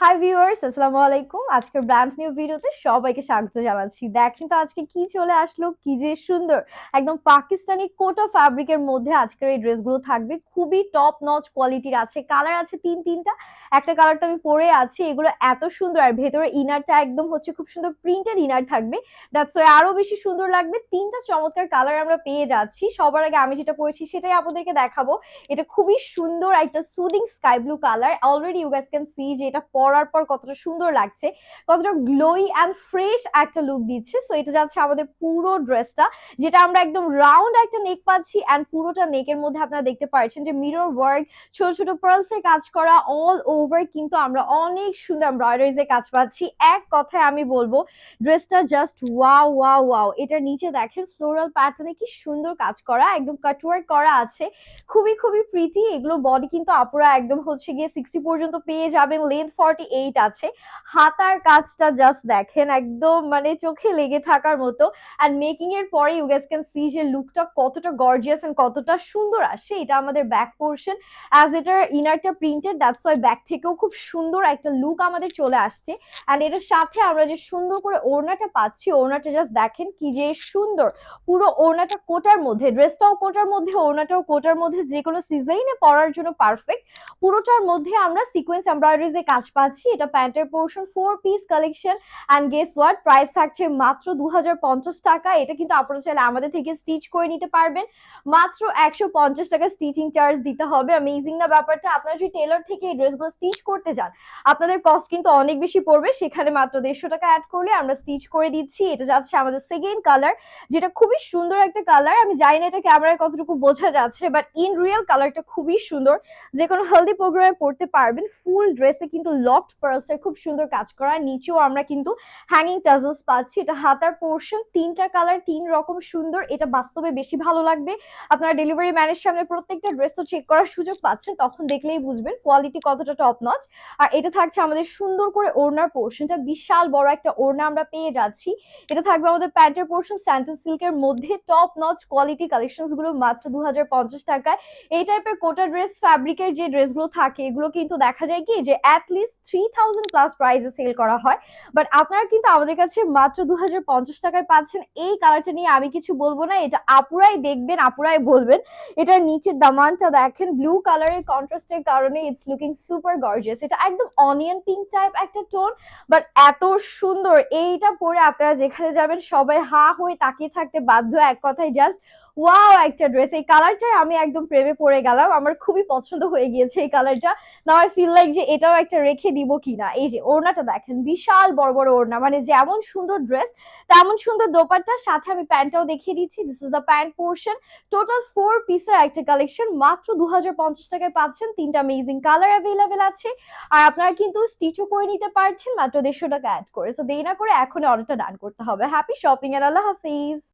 Hi viewers, আসসালামু আলাইকুম। আজকের ব্র্যান্ড নিউ ভিডিওতে সবাইকে স্বাগত জানাচ্ছি। দেখেন তো আজকে কি চলে আসলো, কি যে সুন্দর! একদম পাকিস্তানি কোটা ফ্যাব্রিকের মধ্যে আজকের এই ড্রেসগুলো থাকবে। খুবই টপ নচ কোয়ালিটির আছে। কালার আছে তিনটা। একটা কালার তো আমি পরে আছি। এগুলো এত সুন্দর, আর ভেতরে ইনারটা একদম হচ্ছে খুব সুন্দর প্রিন্টেড ইনার থাকবে। দ্যাটস ওয়াই আরো বেশি সুন্দর লাগবে। তিনটা চমৎকার কালার আমরা পেয়ে যাচ্ছি। সবার আগে আমি যেটা পরেছি সেটাই আপনাদেরকে দেখাবো। এটা খুবই সুন্দর একটা soothing sky blue colour. Already you guys can see যে এটা পরার পর কতটা সুন্দর লাগছে, কতটা গ্লোই অ্যান্ড ফ্রেশ একটা লুক দিচ্ছে। সো এটা যাচ্ছে আমাদের পুরো ড্রেসটা, যেটা আমরা একদম রাউন্ড একটা নেক পাচ্ছি, অ্যান্ড পুরোটা নেকের মধ্যে আপনারা দেখতে পাচ্ছেন যে মিরর ওয়ার্ক, ছোট ছোট পার্লস এর কাজ করা অল ওভার, কিন্তু আমরা অনেক সুন্দর এমব্রয়ডারিজ এর কাজ পাচ্ছি। এক কথায় আমি বলবো ড্রেসটা জাস্ট ওয়াও ওয়াও ওয়াও। এটার নিচে দেখেন ফ্লোরাল প্যাটার্নে কি সুন্দর কাজ করা, একদম কাটওয়ার্ক করা আছে। খুবই খুবই প্রিটি। এগুলো বডি কিন্তু আপুরা একদম হচ্ছে গিয়ে 60 পর্যন্ত পেয়ে যাবেন, লেন্থ 48 আছে। হাতার কাজটা জাস্ট দেখেন, একদম মানে চোখে লেগে থাকার মতো। আর মেকিং এর পরে ইউ গাইস ক্যান সি যে লুকটা কতটা গর্জিয়াস এন্ড কতটা সুন্দর আসে। এটা আমাদের ব্যাক পোর্শন, অ্যাজ এটার ইনারটা প্রিন্টেড, দ্যাটস ওয়াই ব্যাক থেকেও খুব সুন্দর একটা লুক আমাদের চলে আসছে। অ্যান্ড এটার সাথে আমরা যে সুন্দর করে ওড়নাটা পাচ্ছি, ওড়নাটা জাস্ট দেখেন কি যে সুন্দর। পুরো ওড়নাটা কোটার মধ্যে, ড্রেসটাও কোটার মধ্যে, ওড়নাটাও কোটার মধ্যে, যে কোনো সিজনে পরার জন্য পারফেক্ট। পুরোটার মধ্যে আমরা সিকোয়েন্স এমব্রয়ডারিজ এর কাজ পাচ্ছি। এটা প্যান্টের portion, 4 piece collection. And guess what, price থাকছে মাত্র 2050 টাকা। এটা কিন্তু আপনারা চাইলে আমাদের থেকে স্টিচ করে নিতে পারবেন। মাত্র 150 টাকা স্টিচিং চার্জ দিতে হবে। অ্যামেজিং না ব্যাপারটা? আপনারা যদি টেলর থেকে এই ড্রেসগুলো স্টিচ করতে যান, আপনাদের কস্ট কিন্তু অনেক বেশি পড়বে। সেখানে মাত্র 150 টাকা অ্যাড করলে আমরা স্টিচ করে দিচ্ছি। এটা যাচ্ছে আমাদের সেকেন্ড কালার, যেটা খুবই সুন্দর একটা কালার। আমি জানি না এটা ক্যামেরায় কতটুকু বোঝা যাচ্ছে, বাট ইন রিয়েল কালারটা খুবই সুন্দর। যে কোনো হেলদি প্রোগ্রামে পড়তে পারবেন। ফুল ড্রেসে কিন্তু লকড পার্লস এর খুব সুন্দর কাজ করা, নিচেও আমরা কিন্তু হ্যাঙ্গিং টাজলস পাচ্ছি। এটা হাতার পোর্শন, তিনটা কালার তিন রকম সুন্দর। এটা বাস্তবে বেশি ভালো লাগবে। আপনারা ডেলিভারি ম্যানের সামনে প্রত্যেকটা ড্রেস তো চেক করার সুযোগ পাচ্ছেন, তখন দেখলেই বুঝবেন কোয়ালিটি কতটা টপ নচ। আর এটা থাকছে আমাদের সুন্দর করে ওড়নার পোর্শনটা, বিশাল বড় একটা ওড়না আমরা পেয়ে যাচ্ছি। এটা থাকবে আমাদের প্যান্টের পোর্শন, স্যান্টেল সিল্কের মধ্যে টপ নচ কোয়ালিটি কালেকশনস গুলো মাত্র 2050 টাকায়। এই টাইপের কোটা ড্রেস ফ্যাব্রিকের যে ড্রেসগুলো থাকে, এগুলো কিন্তু দেখা যায় কি যে অ্যাটলিস্ট 3000+ প্রাইসে সেল করা হয়। বাট আপনারা কিন্তু আমাদের কাছে মাত্র 2050 টাকায় পাচ্ছেন। এই কালারটা নিয়ে আমি কিছু বলবো না, এটা আপুরাই দেখবেন, আপুরাই বলবেন। এটার নিচের দামানটা দেখেন, ব্লু কালারের কন্ট্রাস্টের কারণে ইটস লুকিং সুপার গর্জিয়াস। এটা একদম অনিয়ন পিঙ্ক টাইপ একটা টোন, বাট এত সুন্দর। এইটা পরে আপনারা যেখানে যাবেন সবাই হা হয়ে তাকিয়ে থাকতে বাধ্য। এক কথায় জাস্ট ওয়াও একটা ড্রেস। এই কালারটা আমি একদম প্রেমে পড়ে গেলাম, আমার খুবই পছন্দ হয়ে গিয়েছে এই কালারটা। নাও আই ফিল লাইক যে এটাও একটা রেখে দিব কিনা। এই যে ওড়নাটা দেখেন, বিশাল বড় বড় ওড়না, মানে যেমন সুন্দর ড্রেস তেমন সুন্দর দোপাট্টার সাথে আমি প্যান্টটাও দেখিয়ে দিচ্ছি। This is the pant portion. Total 4 পিসের একটা কালেকশন, মাত্র 2050 টাকায় পাচ্ছেন। তিনটা অ্যামেজিং কালার অ্যাভেলেবেল আছে। আর আপনারা কিন্তু স্টিচও করে নিতে পারছেন মাত্র 150 টাকা অ্যাড করে। সো দেরি না করে এখন অর্ডারটা ডান করতে হবে। হ্যাপি শপিং এর, আল্লাহ হাফিজ।